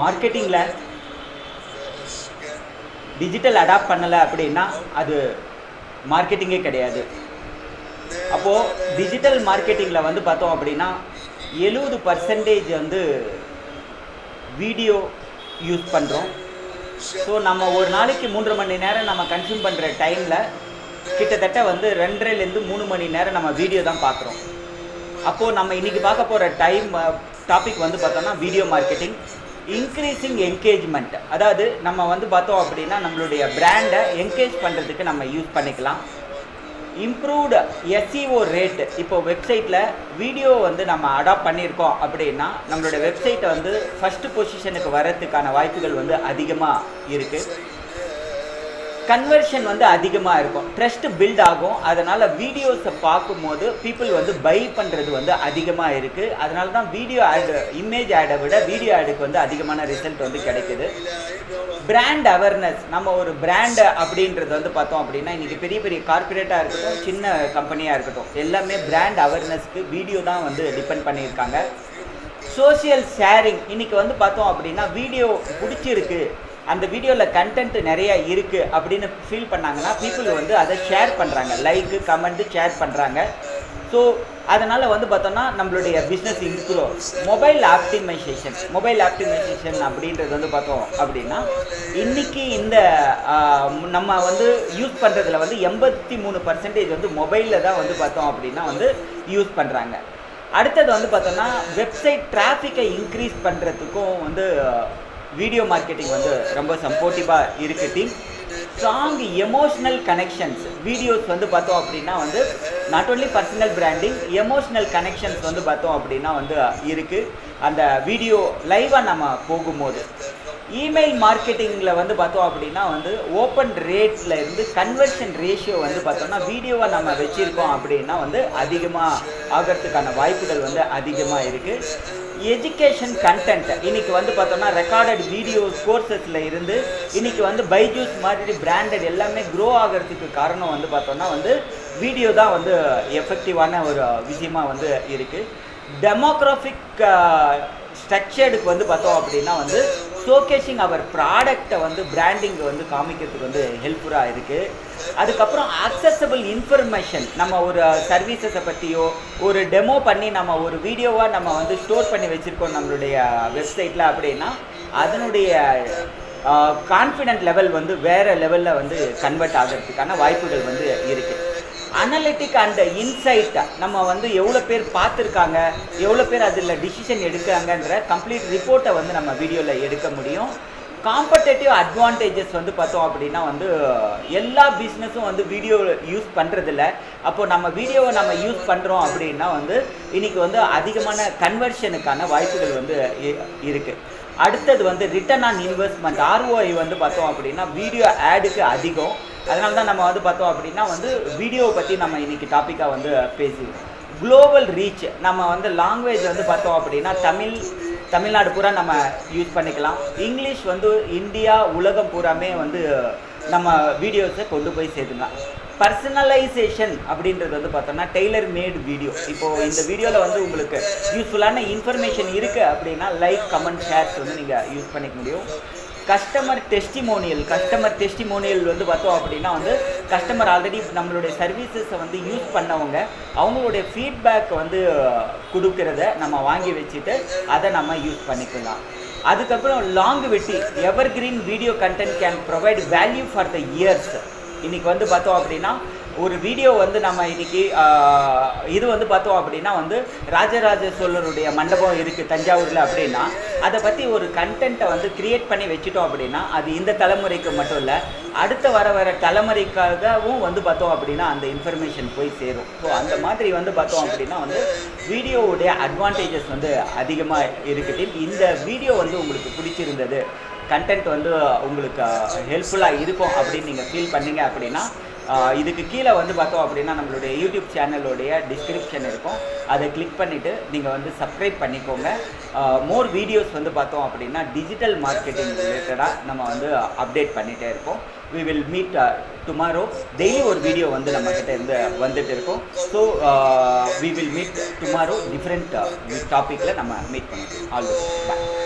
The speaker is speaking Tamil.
மார்க்கெட்டிங்கில் டிஜிட்டல் அடாப்ட் பண்ணலை அப்படின்னா அது மார்க்கெட்டிங்கே கிடையாது. அப்போது டிஜிட்டல் மார்க்கெட்டிங்கில் வந்து பார்த்தோம் அப்படின்னா 70% வந்து வீடியோ யூஸ் பண்ணுறோம். ஸோ நம்ம ஒரு நாளைக்கு 3 மணி நேரம் நம்ம கன்சியூம் பண்ணுற டைமில் கிட்டத்தட்ட வந்து 2.5 to 3 மணி நேரம் நம்ம வீடியோ தான் பார்க்குறோம். அப்போது நம்ம இன்றைக்கி பார்க்க போகிற டாபிக் வந்து பார்த்தோம்னா வீடியோ மார்க்கெட்டிங், இன்க்ரீஸிங் என்கேஜ்மெண்ட். அதாவது நம்ம வந்து பார்த்தோம் அப்படின்னா நம்மளுடைய பிராண்டை என்கேஜ் பண்ணுறதுக்கு நம்ம யூஸ் பண்ணிக்கலாம். Improved SEO rate. இப்போ வெப்சைட்டில் வீடியோ வந்து நம்ம அடாப்ட் பண்ணியிருக்கோம் அப்படின்னா நம்மளோட வெப்சைட்டை வந்து ஃபஸ்ட்டு பொசிஷனுக்கு வர்றதுக்கான வாய்ப்புகள் வந்து அதிகமாக இருக்குது. கன்வர்ஷன் வந்து அதிகமாக இருக்கும், ட்ரஸ்ட் பில்ட் ஆகும். அதனால் வீடியோஸை பார்க்கும்போது பீப்புள் வந்து பை பண்ணுறது வந்து அதிகமாக இருக்குது. அதனால தான் வீடியோ ஆடு, இமேஜ் ஆடை விட வீடியோ ஆடுக்கு வந்து அதிகமான ரிசல்ட் வந்து கிடைக்குது. Brand awareness. நம்ம ஒரு பிராண்டு அப்படின்றது வந்து பார்த்தோம் அப்படின்னா இன்றைக்கி பெரிய பெரிய கார்பரேட்டாக இருக்கட்டும், சின்ன கம்பெனியாக இருக்கட்டும், எல்லாமே பிராண்ட் அவேர்னஸ்க்கு வீடியோ தான் வந்து டிபெண்ட் பண்ணியிருக்காங்க. Social sharing. இன்றைக்கி வந்து பார்த்தோம் அப்படின்னா வீடியோ பிடிச்சிருக்கு, அந்த வீடியோவில் கண்டென்ட் நிறையா இருக்குது அப்படின்னு ஃபீல் பண்ணாங்கன்னா பீப்புள் வந்து அதை ஷேர் பண்ணுறாங்க, லைக்கு கமெண்ட்டு ஷேர் பண்ணுறாங்க. ஸோ அதனால் வந்து பார்த்தோன்னா நம்மளுடைய பிஸ்னஸ் இம்ப்ரூவ். மொபைல் ஆப்டிமைசேஷன் அப்படின்றது வந்து பார்த்தோம் அப்படின்னா இன்றைக்கி இந்த நம்ம வந்து யூஸ் பண்ணுறதுல வந்து 83% வந்து மொபைலில் தான் வந்து பார்த்தோம் அப்படின்னா வந்து யூஸ் பண்ணுறாங்க. அடுத்தது வந்து பார்த்தோன்னா வெப்சைட் டிராஃபிக்கை இன்க்ரீஸ் பண்ணுறதுக்கும் வந்து வீடியோ மார்க்கெட்டிங் வந்து ரொம்ப சப்போர்ட்டிவாக இருக்குது team. Strong emotional connections. Videos வந்து பார்த்தோம் அப்படின்னா வந்து not only personal branding, emotional connections வந்து பார்த்தோம் அப்படின்னா வந்து இருக்குது அந்த வீடியோ லைவாக நம்ம போகும்போது. இமெயில் மார்க்கெட்டிங்கில் வந்து பார்த்தோம் அப்படின்னா வந்து ஓப்பன் ரேட்டில் இருந்து கன்வர்ஷன் ரேஷியோ வந்து பார்த்தோம்னா வீடியோவை நம்ம வச்சுருக்கோம் அப்படின்னா வந்து அதிகமாக ஆகிறதுக்கான வாய்ப்புகள் வந்து அதிகமாக இருக்குது. Education content. இன்றைக்கி வந்து பார்த்தோம்னா ரெக்கார்டட் வீடியோ கோர்சஸில் இருந்து இன்றைக்கி வந்து பைஜூஸ் மாதிரி பிராண்டட் எல்லாமே க்ரோ ஆகிறதுக்கு காரணம் வந்து பார்த்தோம்னா வந்து வீடியோ தான் வந்து எஃபெக்டிவான ஒரு விஷயமாக வந்து இருக்குது. டெமோக்ராஃபிக் ஸ்ட்ரக்சர்டுக்கு வந்து பார்த்தோம் அப்படின்னா வந்து ஷோகேஷிங் அவர் ப்ராடக்டை வந்து பிராண்டிங் வந்து காமிக்கிறதுக்கு வந்து ஹெல்ப்ஃபுல்லாக இருக்குது. அதுக்கப்புறம் அக்சசபிள் இன்ஃபர்மேஷன். நம்ம ஒரு சர்வீசஸை பற்றியோ ஒரு டெமோ பண்ணி நம்ம ஒரு வீடியோவாக நம்ம வந்து ஸ்டோர் பண்ணி வச்சுருக்கோம் நம்மளுடைய வெப்சைட்டில் அப்படின்னா அதனுடைய கான்ஃபிடென்ட் லெவல் வந்து வேறு லெவலில் வந்து கன்வெர்ட் ஆகிறதுக்கான வாய்ப்புகள் வந்து இருக்குது. Analytic and inside. நம்ம வந்து எவ்வளோ பேர் பார்த்துருக்காங்க, எவ்வளோ பேர் அதில் டிசிஷன் எடுக்கிறாங்கன்ற கம்ப்ளீட் ரிப்போர்ட்டை வந்து நம்ம வீடியோவில் எடுக்க முடியும். காம்படேட்டிவ் அட்வான்டேஜஸ் வந்து பார்த்தோம் அப்படின்னா வந்து எல்லா பிஸ்னஸும் வந்து வீடியோ யூஸ் பண்ணுறதில்ல. அப்போது நம்ம வீடியோவை நம்ம யூஸ் பண்ணுறோம் அப்படின்னா வந்து இன்றைக்கி வந்து அதிகமான கன்வர்ஷனுக்கான வாய்ப்புகள் வந்து இருக்குது. அடுத்தது வந்து ரிட்டர்ன் ஆன் இன்வெஸ்ட்மெண்ட், ROI வந்து பார்த்தோம் அப்படின்னா வீடியோ ஆடுக்கு அதிகம். அதனால தான் நம்ம வந்து பார்த்தோம் அப்படின்னா வந்து வீடியோவை பற்றி நம்ம இன்றைக்கி டாப்பிக்காக வந்து பேசுவோம். Global reach. நம்ம வந்து லாங்குவேஜ் வந்து பார்த்தோம் அப்படின்னா தமிழ்நாடு பூரா நம்ம யூஸ் பண்ணிக்கலாம். இங்கிலீஷ் வந்து இந்தியா உலகம் பூராமே வந்து நம்ம வீடியோஸை கொண்டு போய் சேர்த்துக்கலாம். பர்சனலைசேஷன் அப்படின்றது வந்து பார்த்தோம்னா டெய்லர் மேட் வீடியோ. இப்போது இந்த வீடியோவில் வந்து உங்களுக்கு யூஸ்ஃபுல்லான இன்ஃபர்மேஷன் இருக்குது அப்படின்னா லைக் கமெண்ட் ஷேர்ஸ் வந்து நீங்கள் யூஸ் பண்ணிக்க முடியும். கஸ்டமர் டெஸ்டிமோனியல் வந்து பார்த்தோம் அப்படின்னா வந்து கஸ்டமர் ஆல்ரெடி நம்மளுடைய சர்வீசஸை வந்து யூஸ் பண்ணவங்க அவங்களுடைய ஃபீட்பேக் வந்து கொடுக்கறத நம்ம வாங்கி வச்சுட்டு அதை நம்ம யூஸ் பண்ணிக்கலாம். அதுக்கப்புறம் longevity. Evergreen video content can provide value for the years. இன்றைக்கி வந்து பார்த்தோம் அப்படின்னா ஒரு வீடியோ வந்து நம்ம இன்றைக்கி இது வந்து பார்த்தோம் அப்படின்னா வந்து ராஜராஜ சோழருடைய மண்டபம் இருக்குது தஞ்சாவூரில் அப்படின்னா அதை பற்றி ஒரு கண்டென்ட்டை வந்து க்ரியேட் பண்ணி வச்சுட்டோம் அப்படின்னா அது இந்த தலைமுறைக்கு மட்டும் இல்லை அடுத்த வர தலைமுறைக்காகவும் வந்து பார்த்தோம் அப்படின்னா அந்த இன்ஃபர்மேஷன் போய் சேரும். ஸோ அந்த மாதிரி வந்து பார்த்தோம் அப்படின்னா வந்து வீடியோவுடைய அட்வான்டேஜஸ் வந்து அதிகமாக இருக்குது. இந்த வீடியோ வந்து உங்களுக்கு பிடிச்சிருந்தது, கண்டென்ட் வந்து உங்களுக்கு ஹெல்ப்ஃபுல்லாக இருக்கும் அப்படின்னு நீங்கள் ஃபீல் பண்ணீங்க அப்படின்னா இதுக்கு கீழே வந்து பார்த்தோம் அப்படின்னா நம்மளுடைய யூடியூப் சேனலோடைய டிஸ்கிரிப்ஷன் இருக்கும், அதை கிளிக் பண்ணிவிட்டு நீங்கள் வந்து சப்ஸ்கிரைப் பண்ணிக்கோங்க. மோர் வீடியோஸ் வந்து பார்த்தோம் அப்படின்னா டிஜிட்டல் மார்க்கெட்டிங் ரிலேட்டடாக நம்ம வந்து அப்டேட் பண்ணிகிட்டே இருக்கோம். we will meet tomorrow. Daily ஒரு வீடியோ வந்து நம்மக்கிட்ட இருந்து வந்துட்டு இருக்கோம். So we will meet tomorrow different டாப்பிக்கில் நம்ம மீட் பண்ணுவோம். ஆல்வேஸ் பாய்.